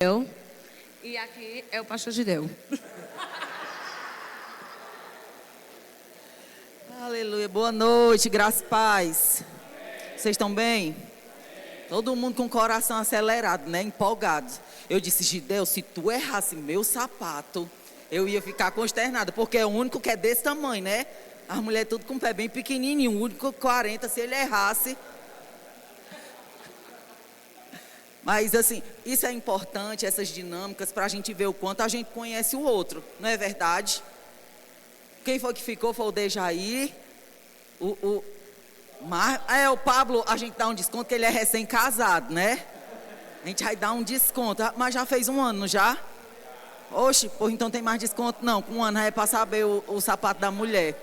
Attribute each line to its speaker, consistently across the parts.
Speaker 1: E aqui é o pastor Gideu.
Speaker 2: Aleluia, boa noite, graça e paz. Vocês estão bem? Todo mundo com o coração acelerado, né? Empolgado. Eu disse, Gideu, se tu errasse meu sapato, eu ia ficar consternada, porque é o único que é desse tamanho, né? As mulheres tudo com o pé bem pequenininho, o único 40, se ele errasse. Mas assim, isso é importante, essas dinâmicas, para a gente ver o quanto a gente conhece o outro, não é verdade? Quem foi que ficou foi o Dejair, o Pablo, a gente dá um desconto que ele é recém-casado, né? A gente vai dar um desconto, mas já fez um ano, já? Oxe, pô, então tem mais desconto? Não, com um ano é para saber o sapato da mulher.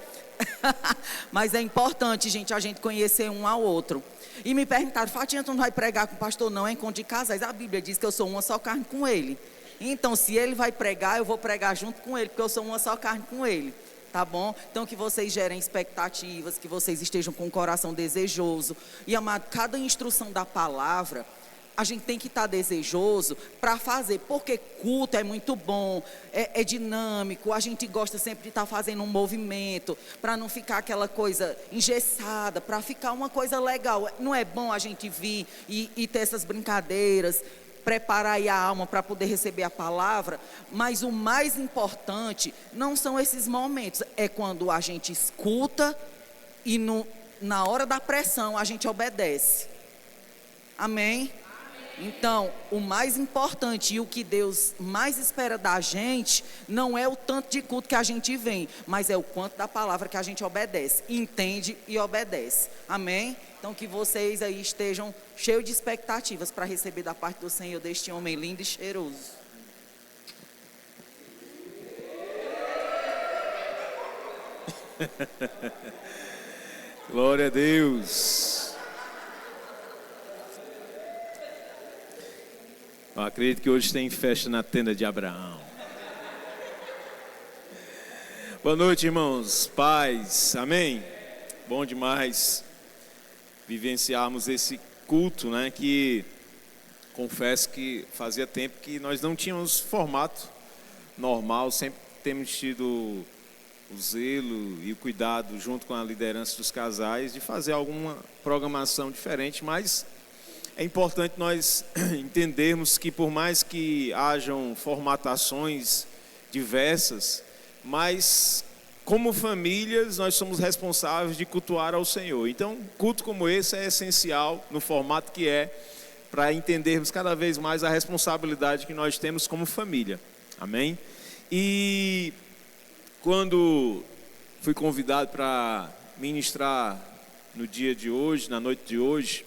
Speaker 2: Mas é importante, gente, a gente conhecer um ao outro. E me perguntaram, Fatinha, tu não vai pregar com o pastor não, é encontro de casais. A Bíblia diz que eu sou uma só carne com ele. Então, se ele vai pregar, eu vou pregar junto com ele, porque eu sou uma só carne com ele. Tá bom? Então, que vocês gerem expectativas, que vocês estejam com o coração desejoso. E, amado, cada instrução da palavra, a gente tem que estar desejoso para fazer, porque culto é muito bom, é dinâmico, a gente gosta sempre de estar fazendo um movimento, para não ficar aquela coisa engessada, para ficar uma coisa legal. Não é bom a gente vir e ter essas brincadeiras, preparar aí a alma para poder receber a palavra, mas o mais importante não são esses momentos, é quando a gente escuta e na hora da pressão a gente obedece. Amém? Então, o mais importante e o que Deus mais espera da gente não é o tanto de culto que a gente vem, mas é o quanto da palavra que a gente obedece, entende e obedece. Amém? Então, que vocês aí estejam cheios de expectativas para receber da parte do Senhor deste homem lindo e cheiroso.
Speaker 3: Glória a Deus. Eu acredito que hoje tem festa na tenda de Abraão. Boa noite, irmãos, paz, amém? Bom demais vivenciarmos esse culto, né? Que confesso que fazia tempo que nós não tínhamos formato normal, sempre temos tido o zelo e o cuidado junto com a liderança dos casais de fazer alguma programação diferente, mas é importante nós entendermos que por mais que hajam formatações diversas, mas como famílias nós somos responsáveis de cultuar ao Senhor. Então, culto como esse é essencial no formato que é, para entendermos cada vez mais a responsabilidade que nós temos como família. Amém? E quando fui convidado para ministrar no dia de hoje, na noite de hoje,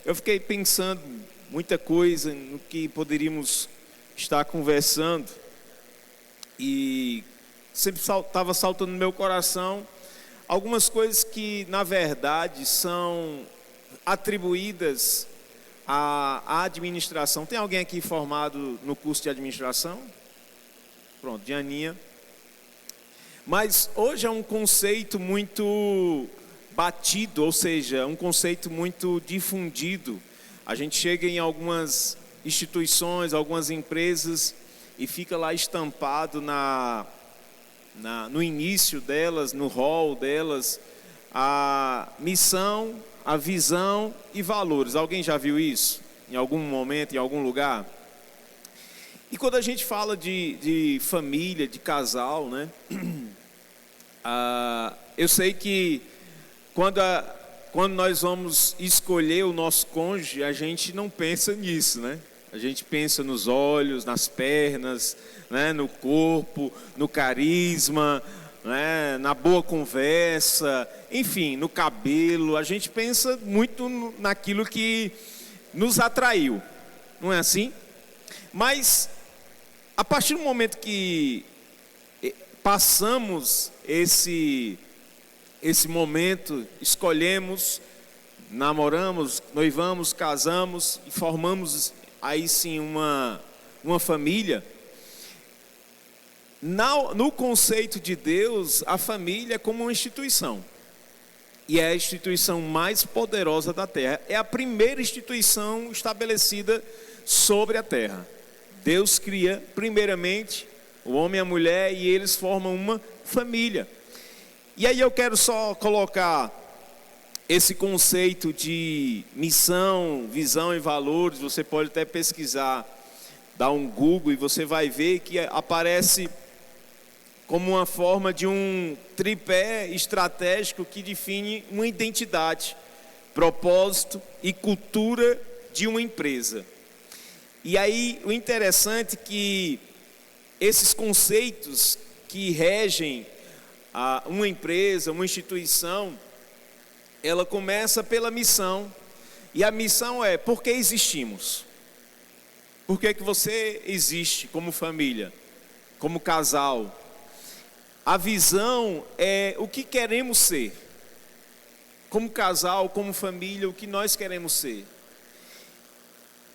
Speaker 3: eu fiquei pensando muita coisa no que poderíamos estar conversando e sempre estava saltando no meu coração algumas coisas que na verdade são atribuídas à administração. Tem alguém aqui formado no curso de administração? Pronto, Dianinha. Mas hoje é um conceito muito batido, ou seja, um conceito muito difundido. A gente chega em algumas instituições, algumas empresas e fica lá estampado no início delas, no hall delas, a missão, a visão e valores. Alguém já viu isso? Em algum momento, em algum lugar? E quando a gente fala de família, de casal, né? Eu sei que quando nós vamos escolher o nosso cônjuge, a gente não pensa nisso, né? A gente pensa nos olhos, nas pernas, né? No corpo, no carisma, né? Na boa conversa, enfim, no cabelo. A gente pensa muito naquilo que nos atraiu, não é assim? Mas a partir do momento que passamos esse momento, escolhemos, namoramos, noivamos, casamos e formamos aí sim uma família. No conceito de Deus, a família é como uma instituição. E é a instituição mais poderosa da terra. É a primeira instituição estabelecida sobre a terra. Deus cria primeiramente o homem e a mulher e eles formam uma família. E aí eu quero só colocar esse conceito de missão, visão e valores. Você pode até pesquisar, dar um Google e você vai ver que aparece como uma forma de um tripé estratégico que define uma identidade, propósito e cultura de uma empresa. E aí o interessante é que esses conceitos que regem uma empresa, uma instituição, ela começa pela missão. E a missão é: por que existimos? Por que você existe como família, como casal? A visão é o que queremos ser. Como casal, como família, o que nós queremos ser.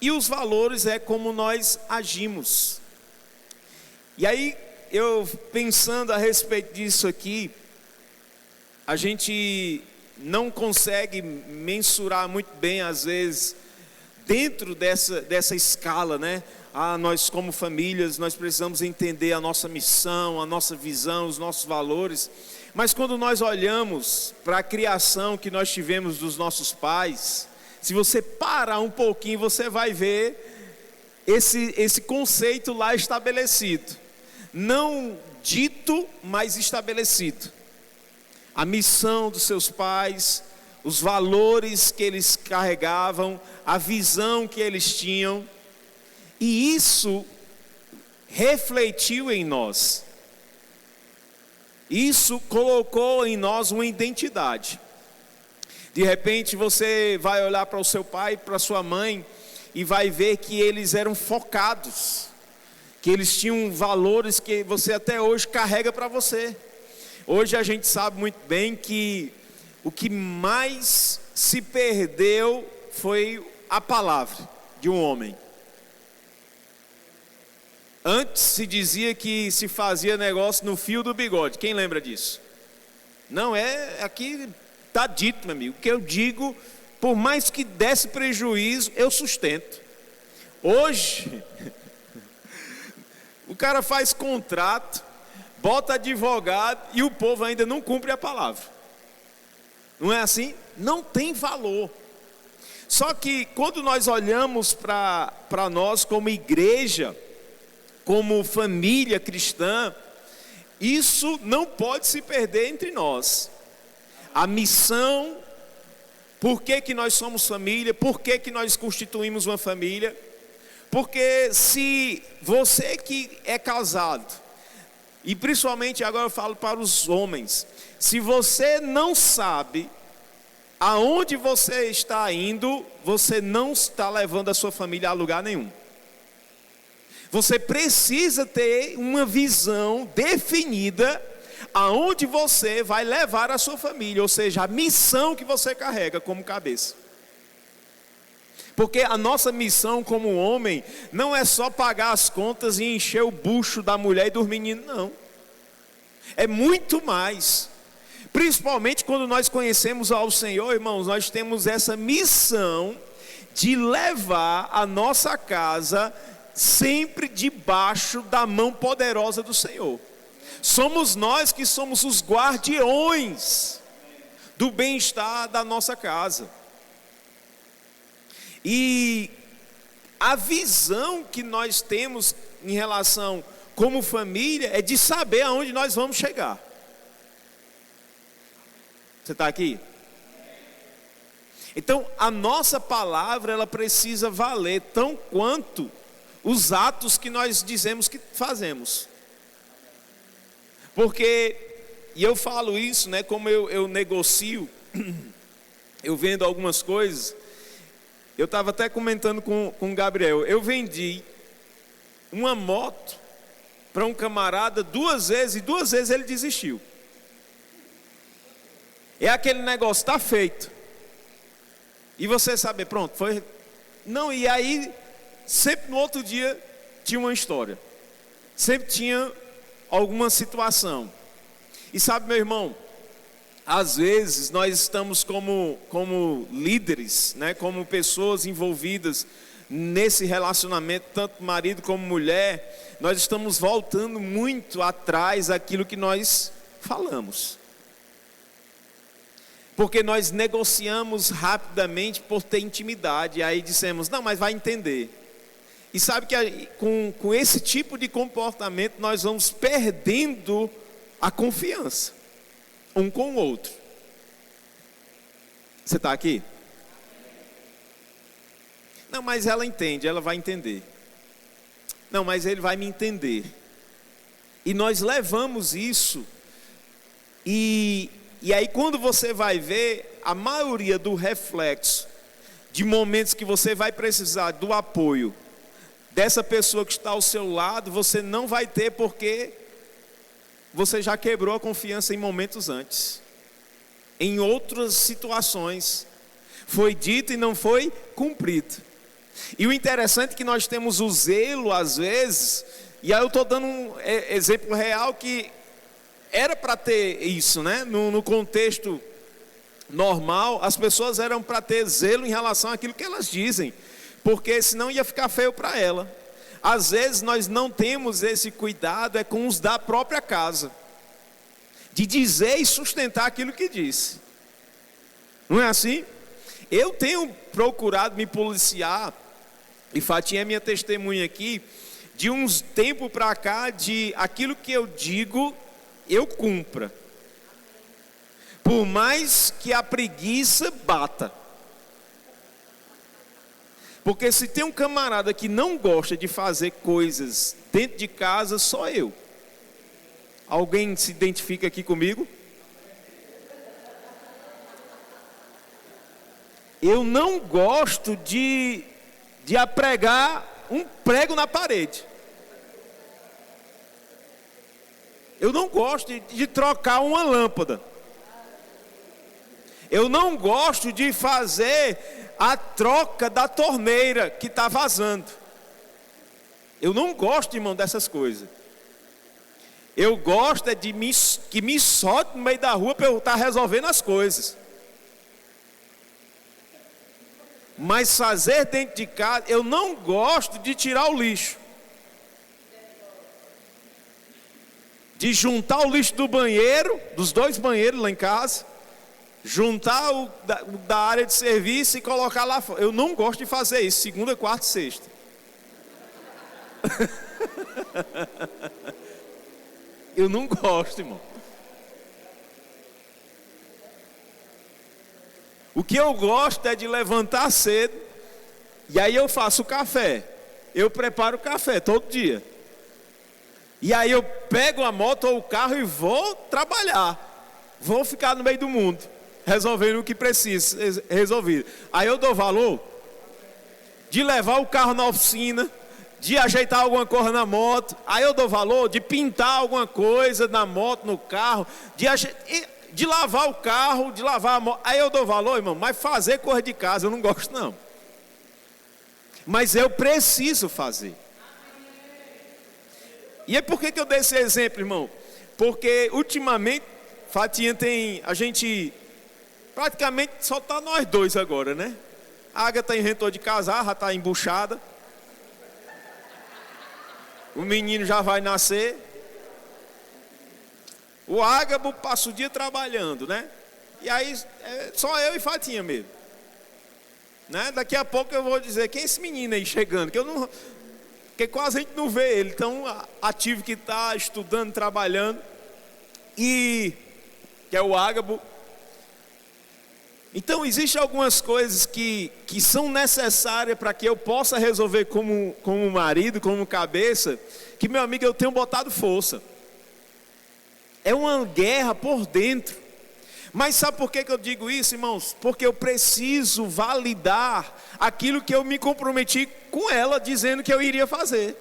Speaker 3: E os valores é como nós agimos. E aí, eu pensando a respeito disso aqui, a gente não consegue mensurar muito bem, às vezes, dentro dessa escala, né? Nós como famílias, nós precisamos entender a nossa missão, a nossa visão, os nossos valores. Mas quando nós olhamos para a criação que nós tivemos dos nossos pais, se você parar um pouquinho, você vai ver esse conceito lá estabelecido. Não dito, mas estabelecido. A missão dos seus pais, os valores que eles carregavam, a visão que eles tinham. E isso refletiu em nós. Isso colocou em nós uma identidade. De repente você vai olhar para o seu pai, para a sua mãe, e vai ver que eles eram focados, que eles tinham valores que você até hoje carrega para você. Hoje a gente sabe muito bem que o que mais se perdeu foi a palavra de um homem. Antes se dizia que se fazia negócio no fio do bigode. Quem lembra disso? Não, aqui está dito, meu amigo. O que eu digo, por mais que desse prejuízo, eu sustento. Hoje, o cara faz contrato, bota advogado e o povo ainda não cumpre a palavra. Não é assim? Não tem valor. Só que quando nós olhamos para nós como igreja, como família cristã, isso não pode se perder entre nós. A missão, por que nós somos família, por que nós constituímos uma família? Porque se você que é casado, e principalmente agora eu falo para os homens, se você não sabe aonde você está indo, você não está levando a sua família a lugar nenhum. Você precisa ter uma visão definida aonde você vai levar a sua família, ou seja, a missão que você carrega como cabeça. Porque a nossa missão como homem não é só pagar as contas e encher o bucho da mulher e dos meninos, não. É muito mais. Principalmente quando nós conhecemos ao Senhor, irmãos, nós temos essa missão de levar a nossa casa sempre debaixo da mão poderosa do Senhor. Somos nós que somos os guardiões do bem-estar da nossa casa. E a visão que nós temos em relação como família é de saber aonde nós vamos chegar. Você está aqui? Então a nossa palavra ela precisa valer tão quanto os atos que nós dizemos que fazemos. Porque, e eu falo isso, né, como eu negocio, eu vendo algumas coisas. Eu estava até comentando com o Gabriel, eu vendi uma moto para um camarada 2 vezes, e 2 vezes ele desistiu. É aquele negócio, está feito. E você sabe, pronto, foi. Não, e aí, sempre no outro dia, tinha uma história. Sempre tinha alguma situação. E sabe, meu irmão, às vezes nós estamos como líderes, né, como pessoas envolvidas nesse relacionamento, tanto marido como mulher, nós estamos voltando muito atrás daquilo que nós falamos. Porque nós negociamos rapidamente por ter intimidade, e aí dissemos, não, mas vai entender. E sabe que com esse tipo de comportamento nós vamos perdendo a confiança um com o outro. Você está aqui? Não, mas ela entende, ela vai entender. Não, mas ele vai me entender. E nós levamos isso. E aí quando você vai ver, a maioria do reflexo de momentos que você vai precisar do apoio dessa pessoa que está ao seu lado, você não vai ter, porque você já quebrou a confiança em momentos antes. Em outras situações foi dito e não foi cumprido. E o interessante é que nós temos o zelo às vezes, e aí eu estou dando um exemplo real que era para ter isso, né? No contexto normal, as pessoas eram para ter zelo em relação àquilo que elas dizem, porque senão ia ficar feio para ela. Às vezes nós não temos esse cuidado, é com os da própria casa, de dizer e sustentar aquilo que disse. Não é assim? Eu tenho procurado me policiar, e Fatinha é minha testemunha aqui, de uns tempos para cá, de aquilo que eu digo, eu cumpra. Por mais que a preguiça bata. Porque se tem um camarada que não gosta de fazer coisas dentro de casa, só eu. Alguém se identifica aqui comigo? Eu não gosto de apregar um prego na parede. Eu não gosto de trocar uma lâmpada. Eu não gosto de fazer a troca da torneira que está vazando. Eu não gosto, irmão, dessas coisas. Eu gosto é de que me solte no meio da rua para eu estar resolvendo as coisas. Mas fazer dentro de casa, eu não gosto de tirar o lixo. De juntar o lixo do banheiro, dos 2 banheiros lá em casa, juntar o da área de serviço e colocar lá fora. Eu não gosto de fazer isso, segunda, quarta e sexta. Eu não gosto, irmão. O que eu gosto é de levantar cedo, e aí eu faço o café. Eu preparo o café todo dia. E aí eu pego a moto ou o carro e vou trabalhar. Vou ficar no meio do mundo, resolvendo o que precisa resolver. Aí eu dou valor de levar o carro na oficina, de ajeitar alguma coisa na moto. Aí eu dou valor de pintar alguma coisa na moto, no carro, de lavar o carro, de lavar a moto. Aí eu dou valor, irmão, mas fazer coisa de casa eu não gosto não. Mas eu preciso fazer. E é por que eu dei esse exemplo, irmão? Porque ultimamente, Fatinha a gente praticamente só está nós dois agora, né? A Agatha inventou de casar, já está embuchada. O menino já vai nascer. O Ágabo passa o dia trabalhando, né? E aí é só eu e Fatinha mesmo, né? Daqui a pouco eu vou dizer, quem é esse menino aí chegando? Que quase a gente não vê ele tão ativo que está, estudando, trabalhando. E que é o Ágabo. Então existem algumas coisas que são necessárias para que eu possa resolver como marido, como cabeça, que, meu amigo, eu tenho botado força. É uma guerra por dentro. Mas sabe por que eu digo isso, irmãos? Porque eu preciso validar aquilo que eu me comprometi com ela, dizendo que eu iria fazer.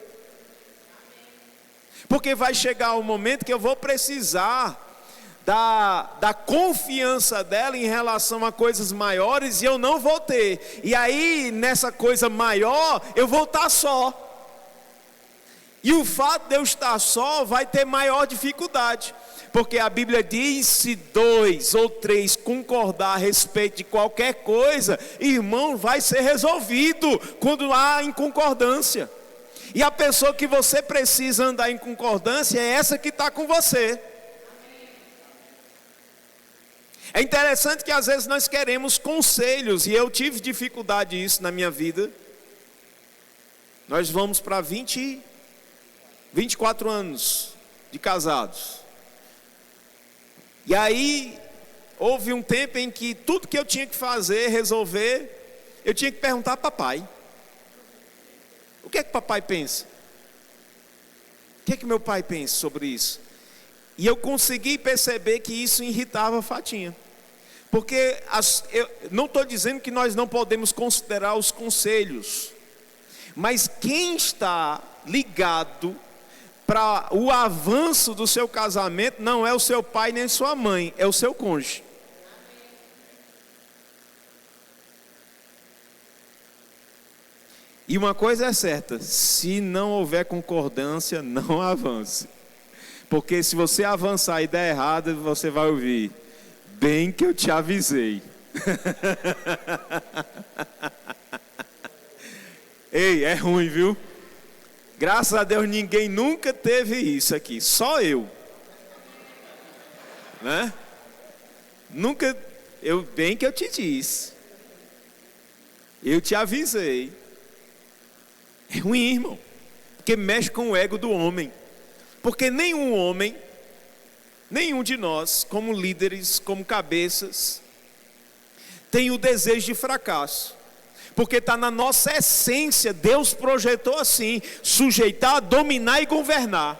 Speaker 3: Porque vai chegar um momento que eu vou precisar da confiança dela em relação a coisas maiores, e eu não vou ter. E aí, nessa coisa maior, eu vou estar só. E o fato de eu estar só vai ter maior dificuldade. Porque a Bíblia diz: se 2 ou 3 concordar a respeito de qualquer coisa, irmão, vai ser resolvido quando há inconcordância. E a pessoa que você precisa andar em concordância é essa que está com você. É interessante que às vezes nós queremos conselhos, e eu tive dificuldade nisso na minha vida. Nós vamos para 24 anos de casados. E aí, houve um tempo em que tudo que eu tinha que fazer, resolver, eu tinha que perguntar a papai. O que é que papai pensa? O que é que meu pai pensa sobre isso? E eu consegui perceber que isso irritava a Fatinha. Porque eu não estou dizendo que nós não podemos considerar os conselhos. Mas quem está ligado para o avanço do seu casamento não é o seu pai nem sua mãe, é o seu cônjuge. E uma coisa é certa: se não houver concordância, não avance. Porque se você avançar e der errado, você vai ouvir: bem que eu te avisei. Ei, é ruim, viu? Graças a Deus ninguém nunca teve isso aqui, só eu. Né? Nunca, bem que eu te disse. Eu te avisei. É ruim, irmão, porque mexe com o ego do homem. Porque nenhum de nós, como líderes, como cabeças, tem o desejo de fracasso. Porque está na nossa essência, Deus projetou assim: sujeitar, dominar e governar.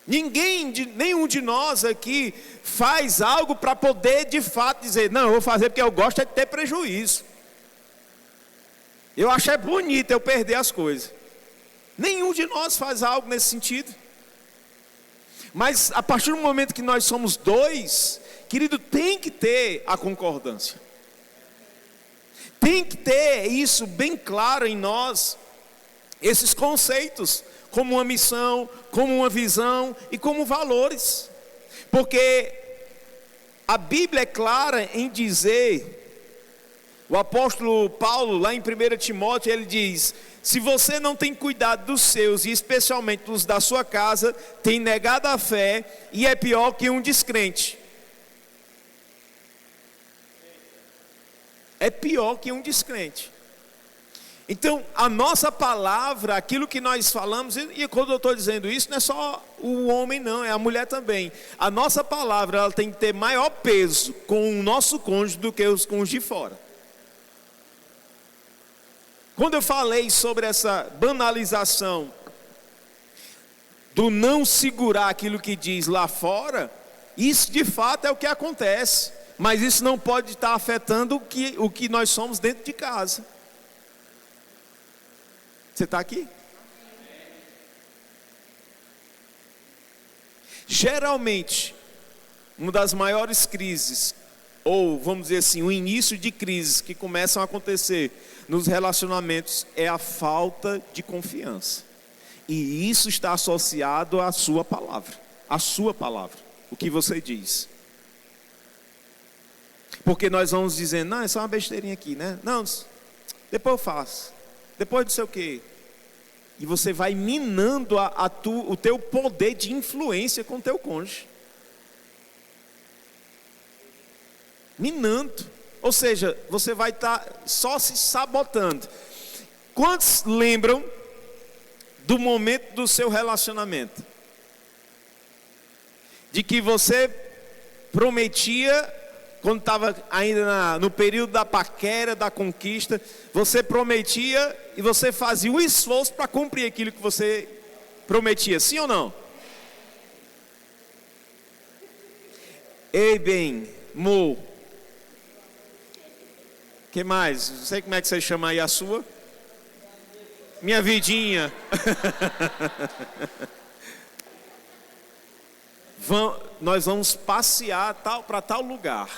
Speaker 3: Nenhum de nós aqui faz algo para poder de fato dizer: não, eu vou fazer porque eu gosto é de ter prejuízo. Eu acho é bonito eu perder as coisas. Nenhum de nós faz algo nesse sentido. Mas a partir do momento que nós somos 2, querido, tem que ter a concordância. Tem que ter isso bem claro em nós, esses conceitos, como uma missão, como uma visão e como valores. Porque a Bíblia é clara em dizer, o apóstolo Paulo, lá em 1 Timóteo, ele diz: se você não tem cuidado dos seus, e especialmente dos da sua casa, tem negado a fé e é pior que um descrente. É pior que um descrente. Então, a nossa palavra, aquilo que nós falamos, e quando eu estou dizendo isso, não é só o homem não, é a mulher também. A nossa palavra, ela tem que ter maior peso com o nosso cônjuge do que os cônjuges de fora. Quando eu falei sobre essa banalização do não segurar aquilo que diz lá fora, isso de fato é o que acontece. Mas isso não pode estar afetando o que nós somos dentro de casa. Você está aqui? Geralmente, uma das maiores crises, ou vamos dizer assim, o início de crises que começam a acontecer nos relacionamentos é a falta de confiança. E isso está associado à sua palavra. A sua palavra, o que você diz. Porque nós vamos dizendo: não, é só uma besteirinha aqui, né? Não, depois eu faço. Depois não sei o quê. E você vai minando o teu poder de influência com o teu cônjuge. Minando. Ou seja, você vai estar só se sabotando. Quantos lembram do momento do seu relacionamento? De que você prometia, quando estava ainda no período da paquera, da conquista, você prometia e você fazia um esforço para cumprir aquilo que você prometia, sim ou não? Ei, bem, Mo, que mais? Não sei como é que você chama aí a sua. Minha vidinha. Nós vamos passear para tal lugar.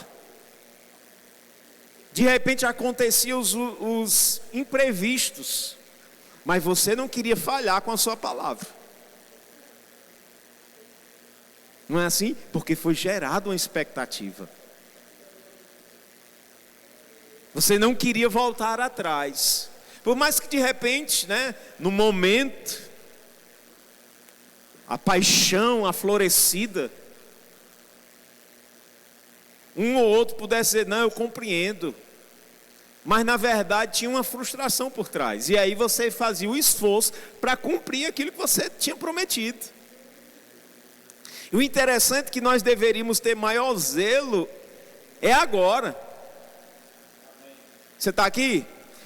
Speaker 3: De repente aconteciam os imprevistos, mas você não queria falhar com a sua palavra. Não é assim? Porque foi gerada uma expectativa. Você não queria voltar atrás. Por mais que de repente, no momento, a paixão aflorescida, um ou outro pudesse dizer, não, eu compreendo. Mas na verdade tinha uma frustração por trás. E aí você fazia o esforço para cumprir aquilo que você tinha prometido. E o interessante é que nós deveríamos ter maior zelo é agora. Você está aqui?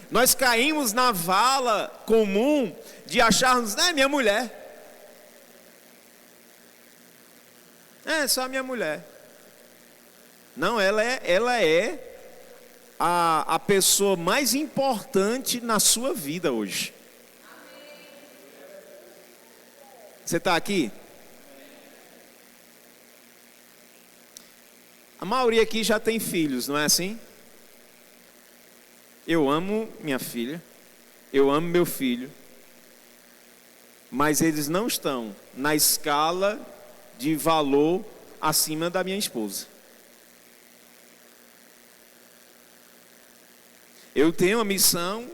Speaker 3: Nós caímos na vala comum de acharmos, minha mulher. É só a minha mulher. Não, ela é a pessoa mais importante na sua vida hoje. Você está aqui? A maioria aqui já tem filhos, não é assim? Eu amo minha filha, eu amo meu filho, mas eles não estão na escala de valor acima da minha esposa. Eu tenho a missão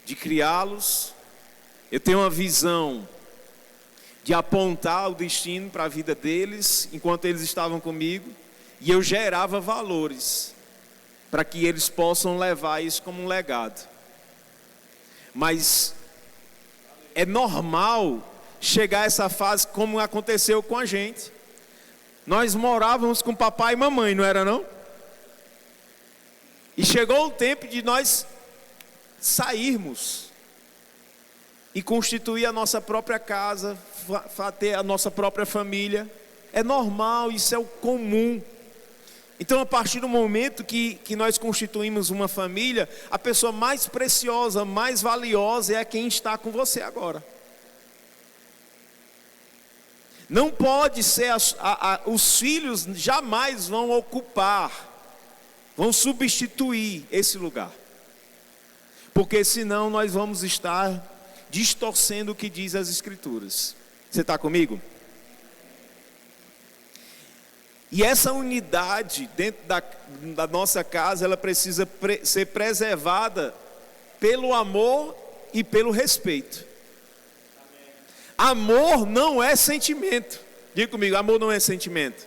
Speaker 3: de criá-los, eu tenho uma visão de apontar o destino para a vida deles enquanto eles estavam comigo, e eu gerava valores para que eles possam levar isso como um legado. Mas é normal chegar a essa fase como aconteceu com a gente. Nós morávamos com papai e mamãe, não era não? E chegou o tempo de nós sairmos e constituir a nossa própria casa, ter a nossa própria família. É normal, isso é o comum. Então, a partir do momento que nós constituímos uma família, a pessoa mais preciosa, mais valiosa é quem está com você agora. Não pode ser, os filhos jamais vão ocupar, vão substituir esse lugar. Porque senão nós vamos estar distorcendo o que diz as Escrituras. Você está comigo? E essa unidade dentro da nossa casa, ela precisa ser preservada pelo amor e pelo respeito. Amor não é sentimento. Diga comigo, amor não é sentimento.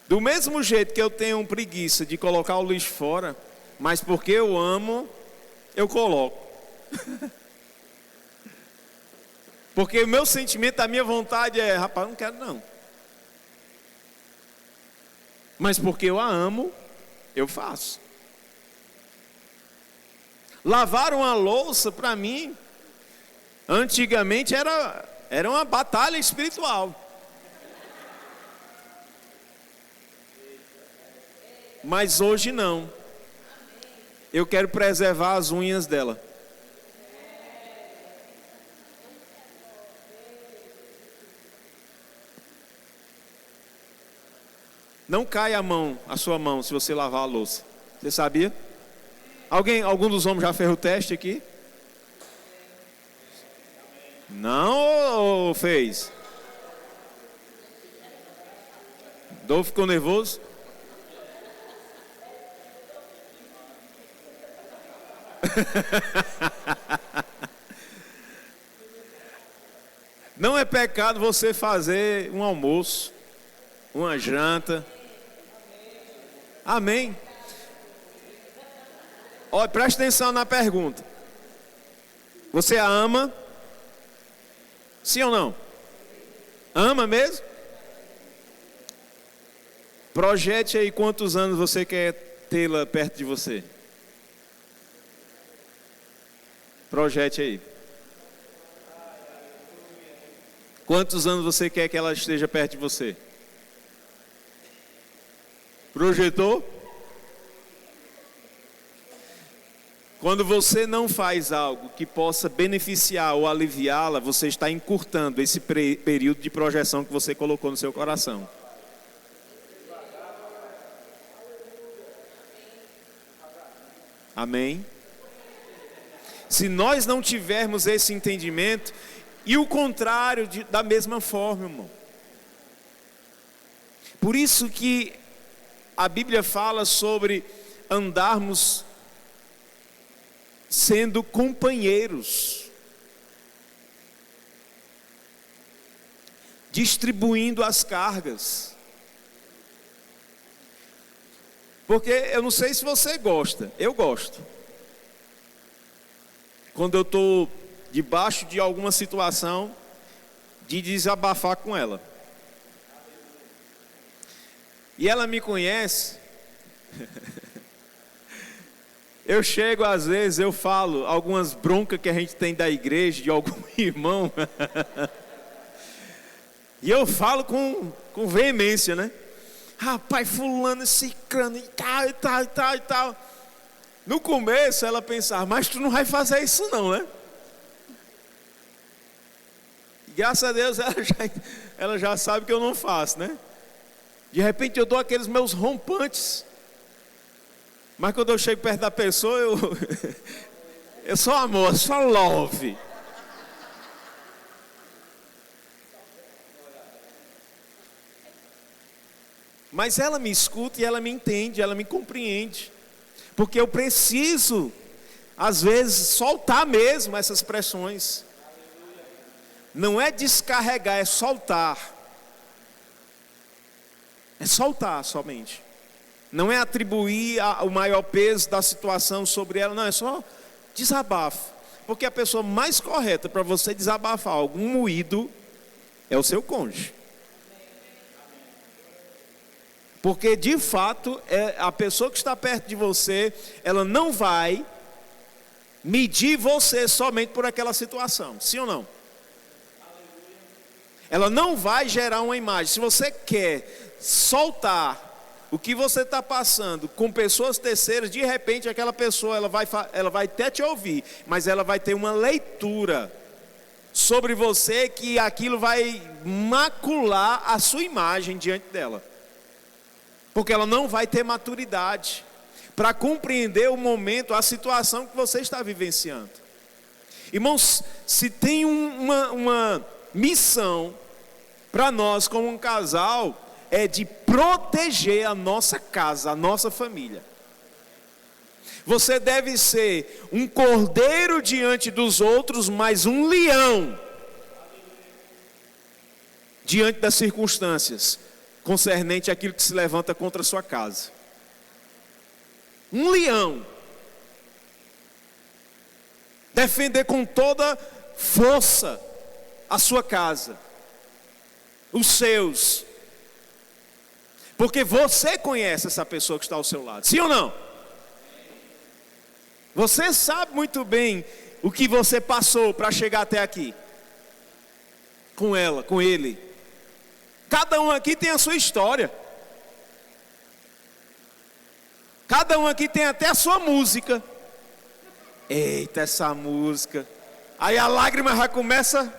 Speaker 3: Do mesmo jeito que eu tenho preguiça de colocar o lixo fora, mas porque eu amo, eu coloco. Porque o meu sentimento, a minha vontade é, rapaz, não quero não. Mas porque eu a amo, eu faço. Lavar uma louça, para mim, antigamente era uma batalha espiritual. Mas hoje não. Eu quero preservar as unhas dela. Não cai a sua mão, se você lavar a louça. Você sabia? Algum dos homens já fez o teste aqui? Não ou fez? Dou ficou nervoso? Não é pecado você fazer um almoço, uma janta. Amém. Olha, preste atenção na pergunta. Você a ama? Sim ou não? Ama mesmo? Projete aí quantos anos você quer tê-la perto de você. Projete aí. Quantos anos você quer que ela esteja perto de você? Projetou? Quando você não faz algo que possa beneficiar ou aliviá-la, você está encurtando esse período de projeção que você colocou no seu coração. Amém? Se nós não tivermos esse entendimento, e o contrário da mesma forma, irmão. Por isso que a Bíblia fala sobre andarmos sendo companheiros, distribuindo as cargas. Porque eu não sei se você gosta, eu gosto. Quando eu estou debaixo de alguma situação, de desabafar com ela. E ela me conhece. Eu chego às vezes, eu falo algumas broncas que a gente tem da igreja, de algum irmão. E eu falo com veemência, né? Rapaz, fulano, cicrano, e tal. No começo ela pensava, mas tu não vai fazer isso não, né? E graças a Deus ela já sabe que eu não faço, né? De repente eu dou aqueles meus rompantes. Mas quando eu chego perto da pessoa, eu sou amor, só love. Mas ela me escuta e ela me entende, ela me compreende. Porque eu preciso, às vezes, soltar mesmo essas pressões. Não é descarregar, é soltar. É soltar somente. Não é atribuir o maior peso da situação sobre ela, não, é só desabafo. Porque a pessoa mais correta para você desabafar algum moído é o seu cônjuge. Porque de fato, a pessoa que está perto de você, ela não vai medir você somente por aquela situação, sim ou não? Ela não vai gerar uma imagem. Se você quer soltar o que você está passando com pessoas terceiras, de repente aquela pessoa ela vai até te ouvir, mas ela vai ter uma leitura sobre você que aquilo vai macular a sua imagem diante dela. Porque ela não vai ter maturidade para compreender o momento, a situação que você está vivenciando. Irmãos, se tem uma missão para nós como um casal, é de proteger a nossa casa, a nossa família. Você deve ser um cordeiro diante dos outros, mas um leão diante das circunstâncias concernente àquilo que se levanta contra a sua casa. Um leão. Defender com toda força a sua casa, os seus. Porque você conhece essa pessoa que está ao seu lado, sim ou não? Você sabe muito bem o que você passou para chegar até aqui. Com ela, com ele. Cada um aqui tem a sua história. Cada um aqui tem até a sua música. Eita, essa música. Aí a lágrima já começa,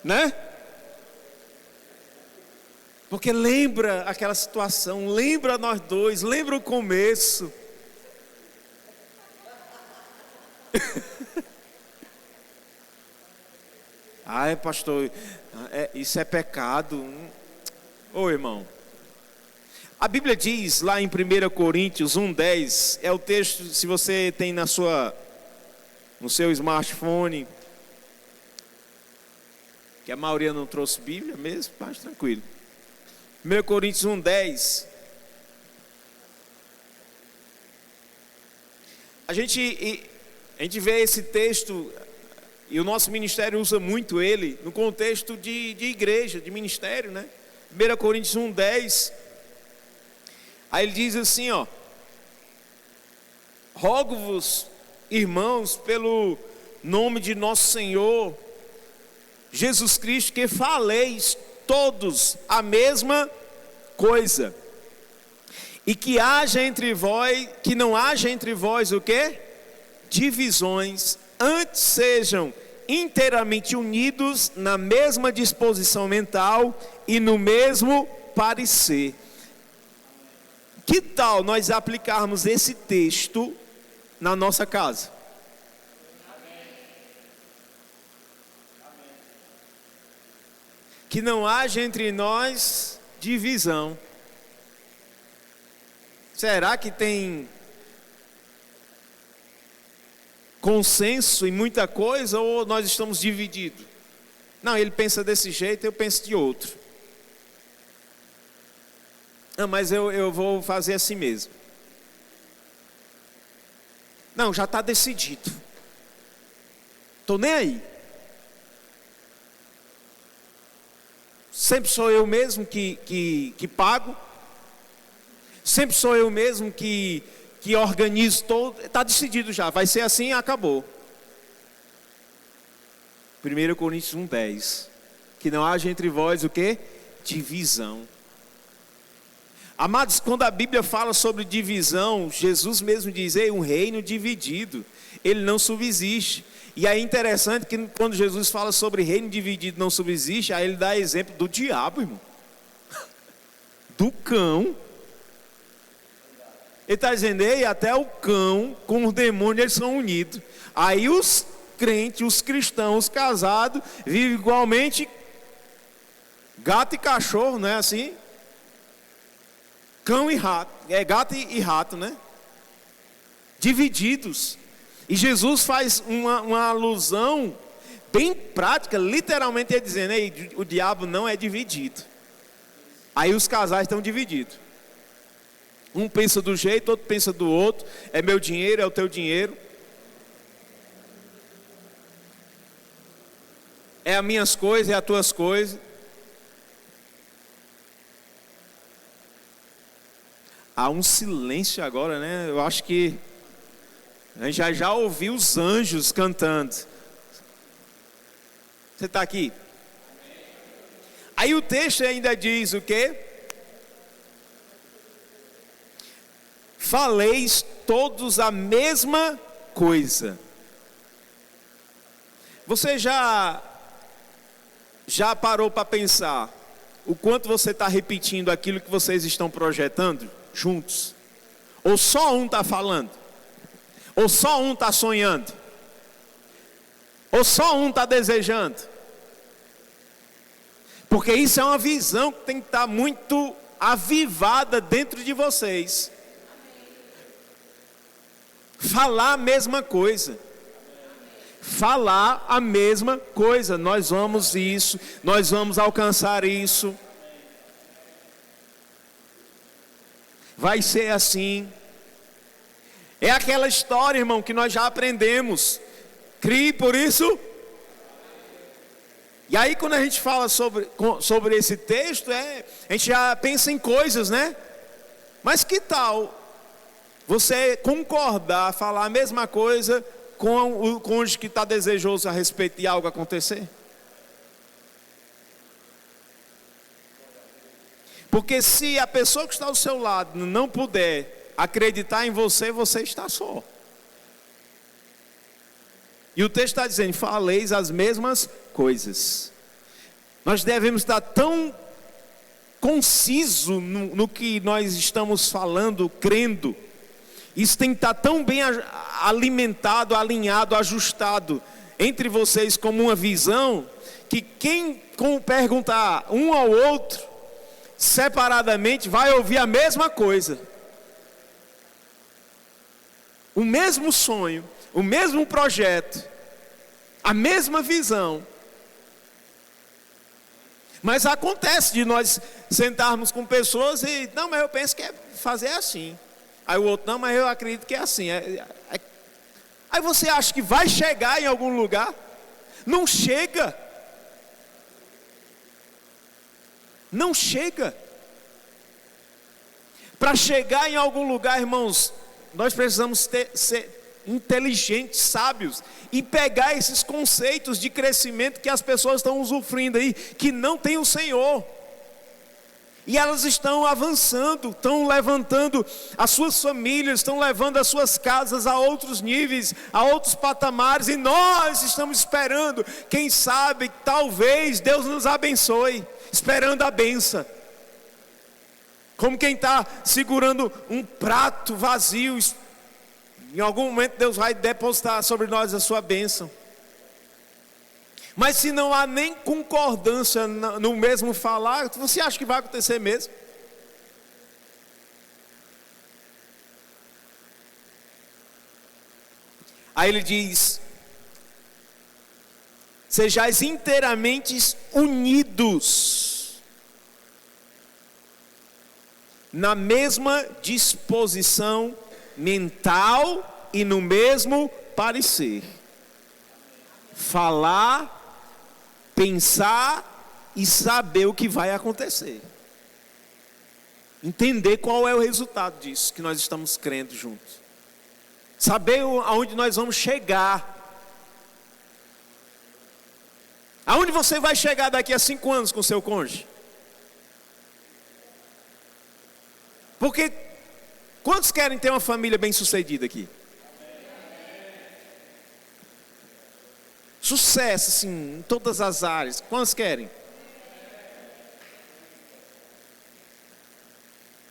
Speaker 3: né? Porque lembra aquela situação, lembra nós dois, lembra o começo. Ai, pastor, isso é pecado. Ô irmão, a Bíblia diz lá em 1 Coríntios 1:10, é o texto, se você tem no seu smartphone, que a maioria não trouxe Bíblia mesmo, mas tranquilo. 1 Coríntios 1:10. A gente vê esse texto, e o nosso ministério usa muito ele, no contexto de igreja, de ministério, né? 1 Coríntios 1:10. Aí ele diz assim, ó: rogo-vos, irmãos, pelo nome de nosso Senhor Jesus Cristo, que faleis todos a mesma coisa, e que não haja entre vós o quê? Divisões, antes sejam inteiramente unidos na mesma disposição mental e no mesmo parecer. Que tal nós aplicarmos esse texto na nossa casa? que não haja entre nós divisão. Será que tem consenso em muita coisa ou nós estamos divididos? Não, ele pensa desse jeito, eu penso de outro. Não, mas eu vou fazer assim mesmo. Não, já está decidido. Estou nem aí. Sempre sou eu mesmo que pago. Sempre sou eu mesmo que organizo todo. Está decidido já, vai ser assim e acabou. 1 Coríntios 1:10. Que não haja entre vós o quê? Divisão. Amados, quando a Bíblia fala sobre divisão, Jesus mesmo diz, um reino dividido, ele não subsiste. E é interessante que quando Jesus fala sobre reino dividido não subsiste, aí ele dá exemplo do diabo, irmão. Do cão. Ele está dizendo, até o cão com o demônio eles são unidos. Aí os crentes, os cristãos, os casados, vivem igualmente gato e cachorro, não é assim? Cão e rato, gato e rato, né? Divididos. E Jesus faz uma alusão bem prática, literalmente ele dizendo, o diabo não é dividido. Aí os casais estão divididos. Um pensa do jeito, outro pensa do outro. É meu dinheiro, é o teu dinheiro. É as minhas coisas, é as tuas coisas. Há um silêncio agora, né? Eu acho que a gente já ouviu os anjos cantando. Você está aqui? Aí o texto ainda diz o quê? Faleis todos a mesma coisa. Você já parou para pensar o quanto você está repetindo aquilo que vocês estão projetando juntos? Ou só um está falando? Ou só um está sonhando? Ou só um está desejando? Porque isso é uma visão que tem que estar muito avivada dentro de vocês. Falar a mesma coisa. Falar a mesma coisa. Nós vamos isso, nós vamos alcançar isso. Vai ser assim. É aquela história, irmão, que nós já aprendemos. Crie por isso. E aí quando a gente fala sobre esse texto, a gente já pensa em coisas, né? Mas que tal você concordar, falar a mesma coisa com o cônjuge que está desejoso a respeito de algo acontecer? Porque se a pessoa que está ao seu lado não puder acreditar em você, você está só. E o texto está dizendo, faleis as mesmas coisas. Nós devemos estar tão conciso no que nós estamos falando, crendo. Isso tem que estar tão bem alimentado, alinhado, ajustado entre vocês como uma visão, que quem perguntar um ao outro, separadamente, vai ouvir a mesma coisa. O mesmo sonho, o mesmo projeto, a mesma visão. Mas acontece de nós sentarmos com pessoas e, não, mas eu penso que é fazer assim. Aí o outro, não, mas eu acredito que é assim. Aí você acha que vai chegar em algum lugar? Não chega. Não chega. Para chegar em algum lugar, irmãos, nós precisamos ser inteligentes, sábios, e pegar esses conceitos de crescimento que as pessoas estão usufruindo aí, que não tem o Senhor. E elas estão avançando, estão levantando as suas famílias, estão levando as suas casas a outros níveis, a outros patamares. E nós estamos esperando, quem sabe, talvez Deus nos abençoe, esperando a benção. Como quem está segurando um prato vazio, em algum momento Deus vai depositar sobre nós a sua bênção. Mas se não há nem concordância no mesmo falar, você acha que vai acontecer mesmo? Aí ele diz: sejais inteiramente unidos na mesma disposição mental e no mesmo parecer. Falar, pensar e saber o que vai acontecer. Entender qual é o resultado disso que nós estamos crendo juntos. Saber aonde nós vamos chegar. Aonde você vai chegar daqui a 5 anos com seu cônjuge? Porque quantos querem ter uma família bem-sucedida aqui? Sucesso, assim, em todas as áreas. Quantos querem?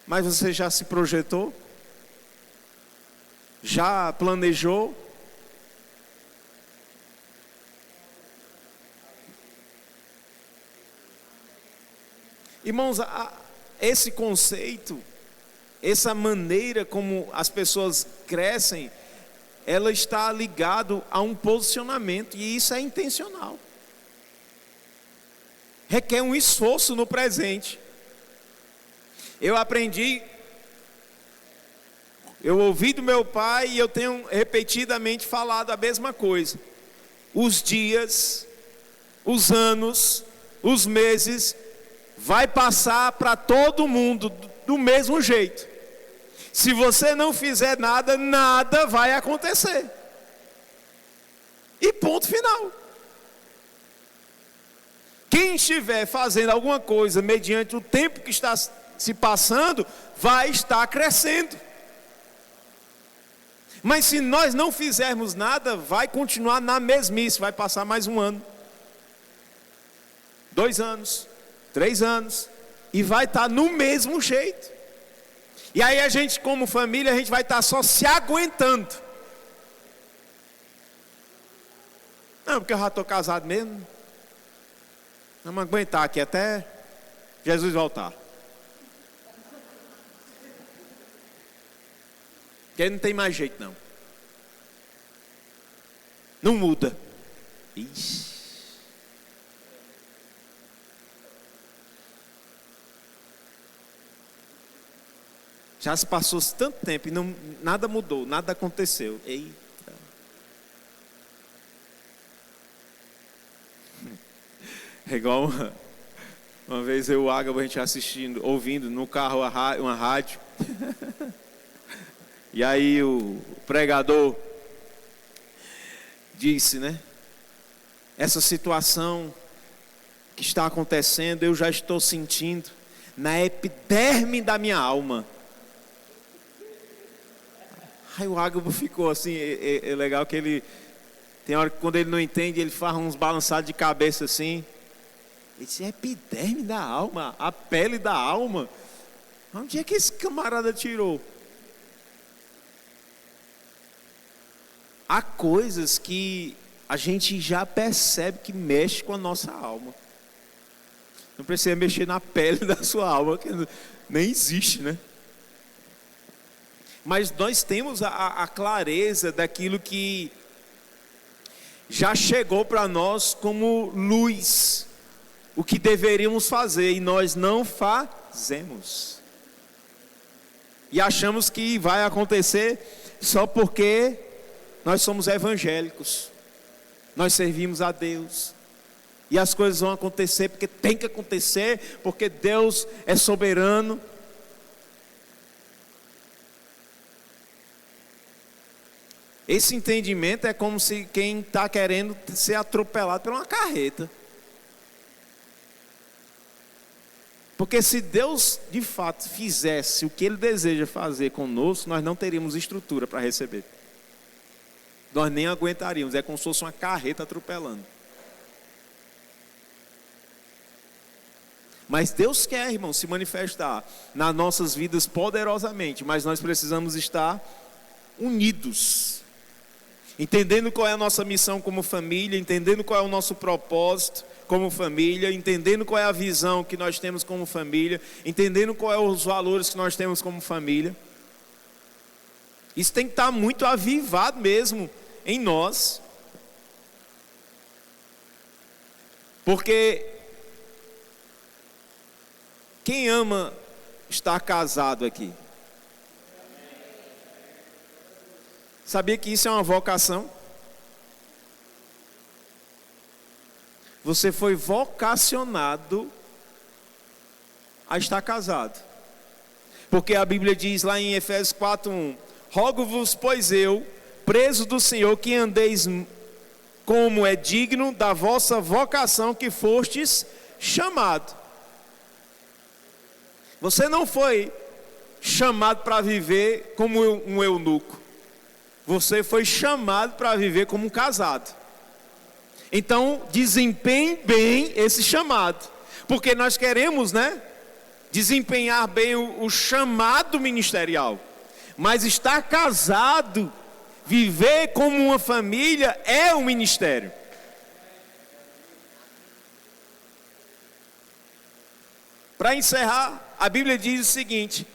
Speaker 3: Mas você já se projetou? Já planejou? Irmãos, esse conceito, essa maneira como as pessoas crescem, ela está ligado a um posicionamento, e isso é intencional. Requer um esforço no presente. Eu aprendi, eu ouvi do meu pai e eu tenho repetidamente falado a mesma coisa. Os dias, os anos, os meses, vai passar para todo mundo do mesmo jeito. Se você não fizer nada, nada vai acontecer. E ponto final. Quem estiver fazendo alguma coisa mediante o tempo que está se passando, vai estar crescendo. Mas se nós não fizermos nada, vai continuar na mesmice. Vai passar mais 1 ano, 2 anos, 3 anos, e vai estar no mesmo jeito. E aí a gente, como família, a gente vai estar só se aguentando. Não, porque eu já estou casado mesmo. Vamos aguentar aqui até Jesus voltar. Porque não tem mais jeito não. Não muda. Ixi. Já se passou tanto tempo e nada mudou, nada aconteceu. Eita. É igual uma vez eu e o Ágabo, a gente assistindo, ouvindo no carro uma rádio. E aí o pregador disse, né? Essa situação que está acontecendo, eu já estou sentindo na epiderme da minha alma. Aí o Ágabo ficou assim, é legal que ele, tem hora que quando ele não entende, ele faz uns balançados de cabeça assim. Ele disse, epiderme da alma, a pele da alma. Onde é que esse camarada tirou? Há coisas que a gente já percebe que mexe com a nossa alma. Não precisa mexer na pele da sua alma, que nem existe, né? Mas nós temos a clareza daquilo que já chegou para nós como luz. O que deveríamos fazer e nós não fazemos. E achamos que vai acontecer só porque nós somos evangélicos. Nós servimos a Deus. E as coisas vão acontecer porque tem que acontecer, porque Deus é soberano. Esse entendimento é como se quem está querendo ser atropelado por uma carreta. Porque se Deus de fato fizesse o que Ele deseja fazer conosco, nós não teríamos estrutura para receber. Nós nem aguentaríamos, é como se fosse uma carreta atropelando. Mas Deus quer, irmão, se manifestar nas nossas vidas poderosamente, mas nós precisamos estar unidos. entendendo qual é a nossa missão como família, entendendo qual é o nosso propósito como família, entendendo qual é a visão que nós temos como família, entendendo qual é os valores que nós temos como família. Isso tem que estar muito avivado mesmo em nós. Porque quem ama estar casado aqui? Sabia que isso é uma vocação? Você foi vocacionado a estar casado. Porque a Bíblia diz lá em Efésios 4:1: rogo-vos, pois eu, preso do Senhor, que andeis como é digno da vossa vocação que fostes chamado. Você não foi chamado para viver como um eunuco. Você foi chamado para viver como um casado. Então, desempenhe bem esse chamado. Porque nós queremos, desempenhar bem o chamado ministerial. Mas estar casado, viver como uma família, é um ministério. Para encerrar, a Bíblia diz o seguinte,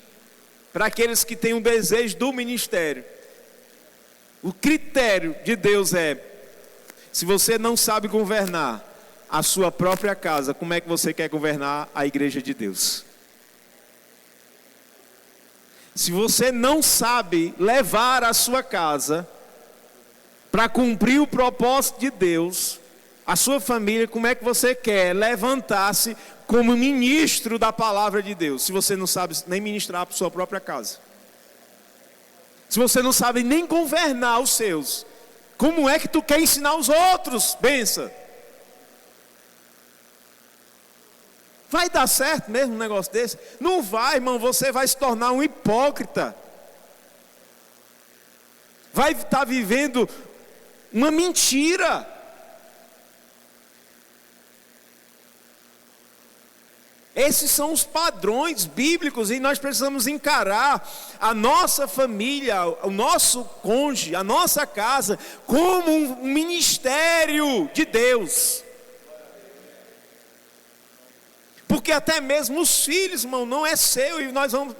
Speaker 3: para aqueles que têm um desejo do ministério: o critério de Deus é: se você não sabe governar a sua própria casa, como é que você quer governar a igreja de Deus? Se você não sabe levar a sua casa para cumprir o propósito de Deus, a sua família, como é que você quer levantar-se como ministro da palavra de Deus, se você não sabe nem ministrar para a sua própria casa? Se você não sabe nem governar os seus, como é que tu quer ensinar os outros? Benção. Vai dar certo mesmo um negócio desse? Não vai, irmão. Você vai se tornar um hipócrita. Vai estar vivendo uma mentira. Esses são os padrões bíblicos e nós precisamos encarar a nossa família, o nosso cônjuge, a nossa casa como um ministério de Deus. Porque até mesmo os filhos, irmão, não é seu e nós vamos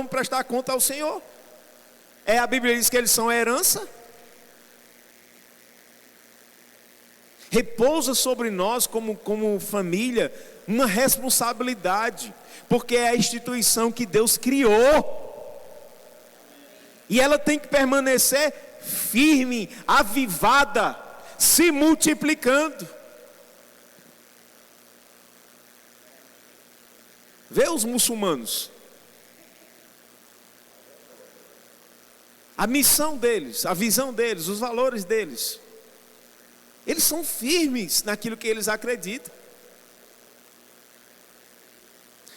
Speaker 3: prestar conta ao Senhor. A Bíblia diz que eles são a herança. Repousa sobre nós como família uma responsabilidade, porque é a instituição que Deus criou. E ela tem que permanecer firme, avivada, se multiplicando. Vê os muçulmanos. A missão deles, a visão deles, os valores deles. Eles são firmes naquilo que eles acreditam.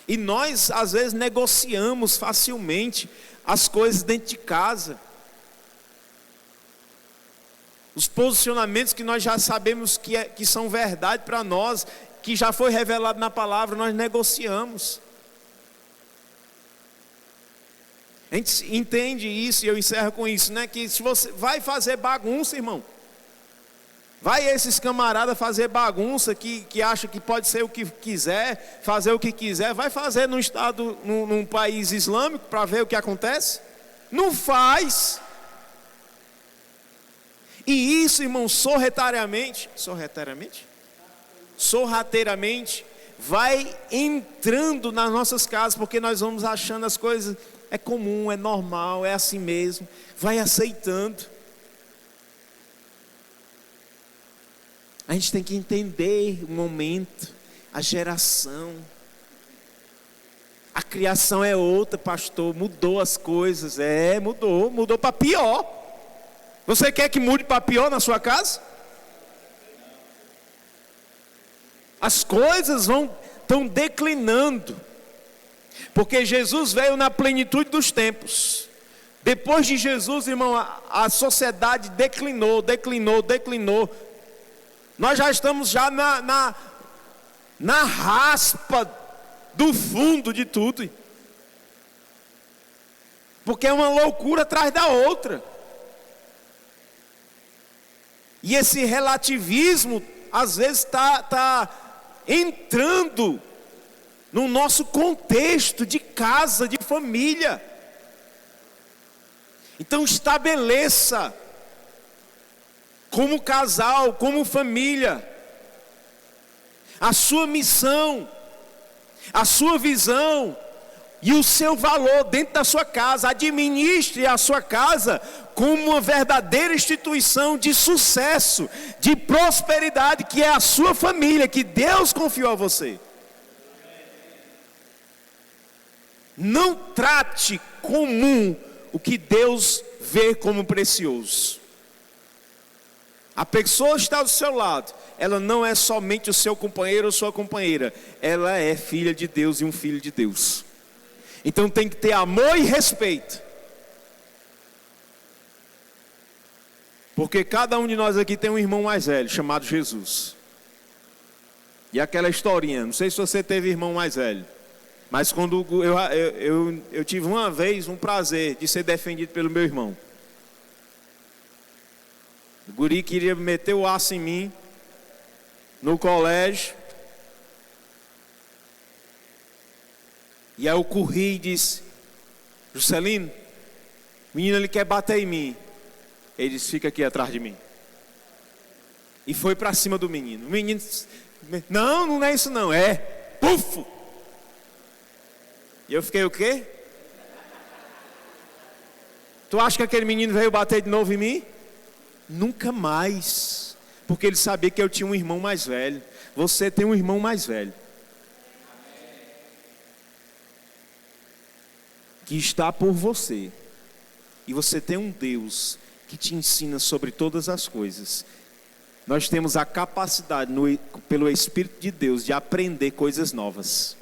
Speaker 3: E nós, às vezes, negociamos facilmente as coisas dentro de casa. Os posicionamentos que nós já sabemos que são verdade para nós, que já foi revelado na palavra, nós negociamos. A gente entende isso, e eu encerro com isso, que se você vai fazer bagunça, irmão, vai esses camaradas fazer bagunça, que acha que pode ser o que quiser, fazer o que quiser, vai fazer num estado, num país islâmico, para ver o que acontece? Não faz. E isso, irmão, sorrateiramente, vai entrando nas nossas casas, porque nós vamos achando as coisas, é comum, é normal, é assim mesmo, vai aceitando. A gente tem que entender o momento, a geração. A criação é outra, pastor, mudou as coisas, mudou para pior. Você quer que mude para pior na sua casa? As coisas estão declinando, porque Jesus veio na plenitude dos tempos. Depois de Jesus, irmão, a sociedade declinou. Nós já estamos na raspa do fundo de tudo, porque é uma loucura atrás da outra. E esse relativismo, às vezes, está entrando no nosso contexto de casa, de família. Então estabeleça, como casal, como família, a sua missão, a sua visão e o seu valor dentro da sua casa. Administre a sua casa como uma verdadeira instituição de sucesso, de prosperidade, que é a sua família, que Deus confiou a você. Não trate comum o que Deus vê como precioso. A pessoa está do seu lado, ela não é somente o seu companheiro ou sua companheira, ela é filha de Deus e um filho de Deus. Então tem que ter amor e respeito. Porque cada um de nós aqui tem um irmão mais velho, chamado Jesus. E aquela historinha, não sei se você teve irmão mais velho, mas quando eu tive uma vez um prazer de ser defendido pelo meu irmão. O guri queria meter o aço em mim, no colégio. E aí eu corri e disse: Juscelino, o menino ele quer bater em mim. Ele disse: fica aqui atrás de mim. E foi para cima do menino. O menino disse: não é isso não, é pufo. E eu fiquei o quê? Tu acha que aquele menino veio bater de novo em mim? Nunca mais. Porque ele sabia que eu tinha um irmão mais velho. Você tem um irmão mais velho, que está por você. E você tem um Deus que te ensina sobre todas as coisas. Nós temos a capacidade, pelo Espírito de Deus, de aprender coisas novas.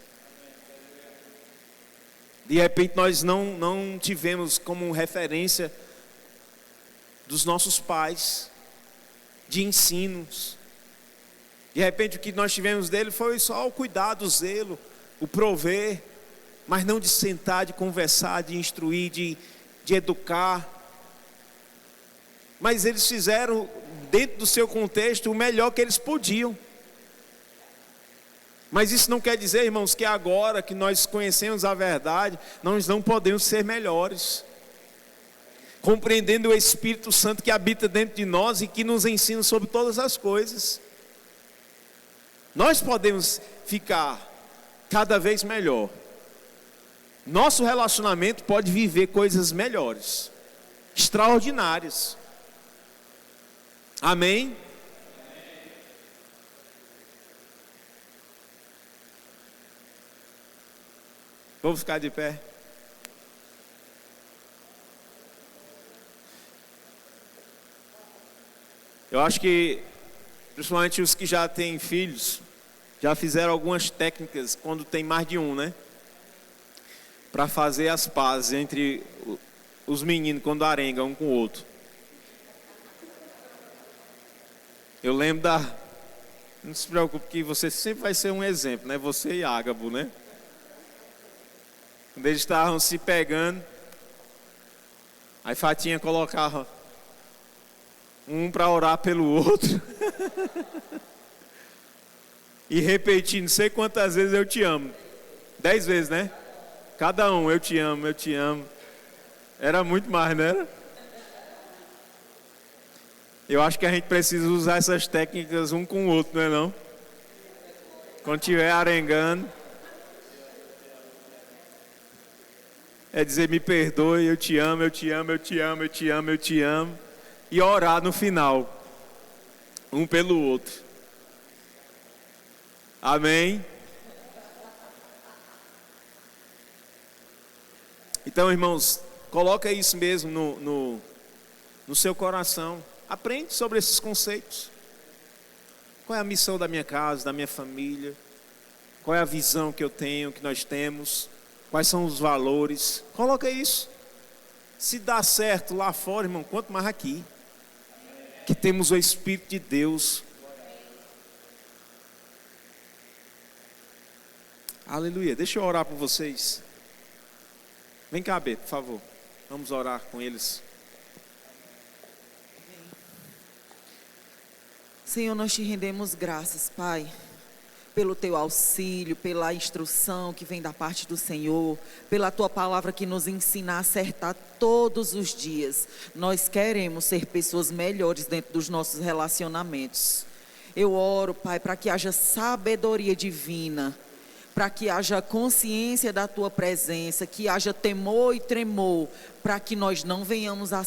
Speaker 3: De repente nós não tivemos como referência dos nossos pais, de ensinos. De repente o que nós tivemos dele foi só o cuidado, o zelo, o prover, mas não de sentar, de conversar, de instruir, de educar. Mas eles fizeram, dentro do seu contexto, o melhor que eles podiam. Mas isso não quer dizer, irmãos, que agora que nós conhecemos a verdade, nós não podemos ser melhores. Compreendendo o Espírito Santo que habita dentro de nós e que nos ensina sobre todas as coisas. Nós podemos ficar cada vez melhor. Nosso relacionamento pode viver coisas melhores, extraordinárias. Amém? Vamos ficar de pé. Eu acho que, principalmente os que já têm filhos, já fizeram algumas técnicas quando tem mais de um, né? Para fazer as pazes entre os meninos quando arengam um com o outro. Eu lembro não se preocupe que você sempre vai ser um exemplo, né? Você e Ágabo, né? Quando eles estavam se pegando, aí Fatinha colocava um para orar pelo outro. E repetindo, não sei quantas vezes eu te amo. 10 vezes, né? Cada um, eu te amo, eu te amo. Era muito mais, não era? Eu acho que a gente precisa usar essas técnicas um com o outro, não é não? Quando estiver arengando, é dizer: me perdoe, eu te amo, eu te amo, eu te amo, eu te amo, eu te amo. E orar no final, um pelo outro. Amém? Então, irmãos, coloca isso mesmo no seu coração. Aprende sobre esses conceitos. Qual é a missão da minha casa, da minha família? Qual é a visão que eu tenho, que nós temos? Quais são os valores? Coloca isso. Se dá certo lá fora, irmão, quanto mais aqui, que temos o Espírito de Deus. Aleluia. Deixa eu orar por vocês. Vem cá, Beto, por favor. Vamos orar com eles.
Speaker 2: Senhor, nós te rendemos graças, Pai, pelo teu auxílio, pela instrução que vem da parte do Senhor, pela tua palavra que nos ensina a acertar todos os dias. Nós queremos ser pessoas melhores dentro dos nossos relacionamentos. Eu oro, Pai, para que haja sabedoria divina, para que haja consciência da tua presença, que haja temor e tremor, para que nós não venhamos a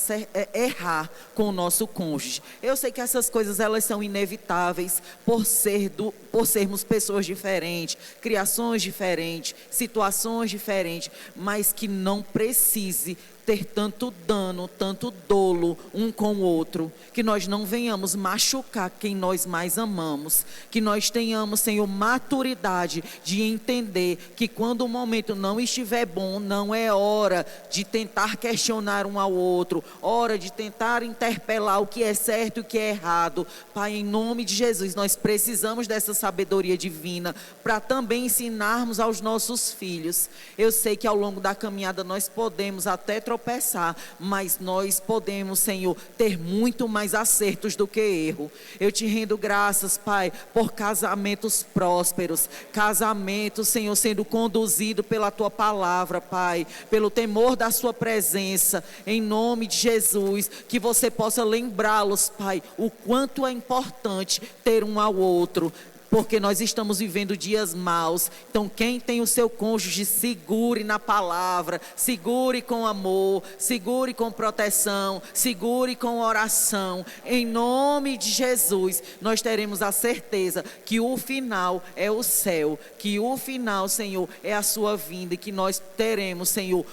Speaker 2: errar com o nosso cônjuge. Eu sei que essas coisas elas são inevitáveis por sermos pessoas diferentes, criações diferentes, situações diferentes, mas que não precise ter tanto dano, tanto dolo um com o outro, que nós não venhamos machucar quem nós mais amamos, que nós tenhamos, Senhor, maturidade de entender que quando o momento não estiver bom, não é hora de tentar questionar um ao outro, hora de tentar interpelar o que é certo e o que é errado. Pai, em nome de Jesus, nós precisamos dessa sabedoria divina para também ensinarmos aos nossos filhos. Eu sei que ao longo da caminhada nós podemos até tropeçar, mas nós podemos, Senhor, ter muito mais acertos do que erro. Eu te rendo graças, Pai, por casamentos prósperos, casamentos, Senhor, sendo conduzido pela tua palavra, Pai, pelo temor da sua presença, em nome de Jesus, que você possa lembrá-los, Pai, o quanto é importante ter um ao outro, porque nós estamos vivendo dias maus. Então quem tem o seu cônjuge, segure na palavra, segure com amor, segure com proteção, segure com oração. Em nome de Jesus, nós teremos a certeza que o final é o céu, que o final, Senhor, é a sua vinda, e que nós teremos, Senhor,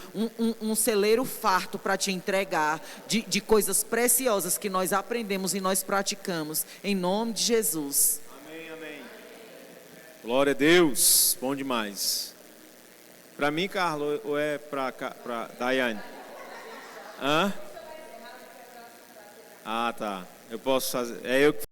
Speaker 2: um celeiro farto para te entregar, de coisas preciosas que nós aprendemos e nós praticamos. Em nome de Jesus.
Speaker 3: Glória a Deus, bom demais. Para mim, Carlos, ou é para Daiane? Hã? Ah, tá. Eu posso fazer. É eu que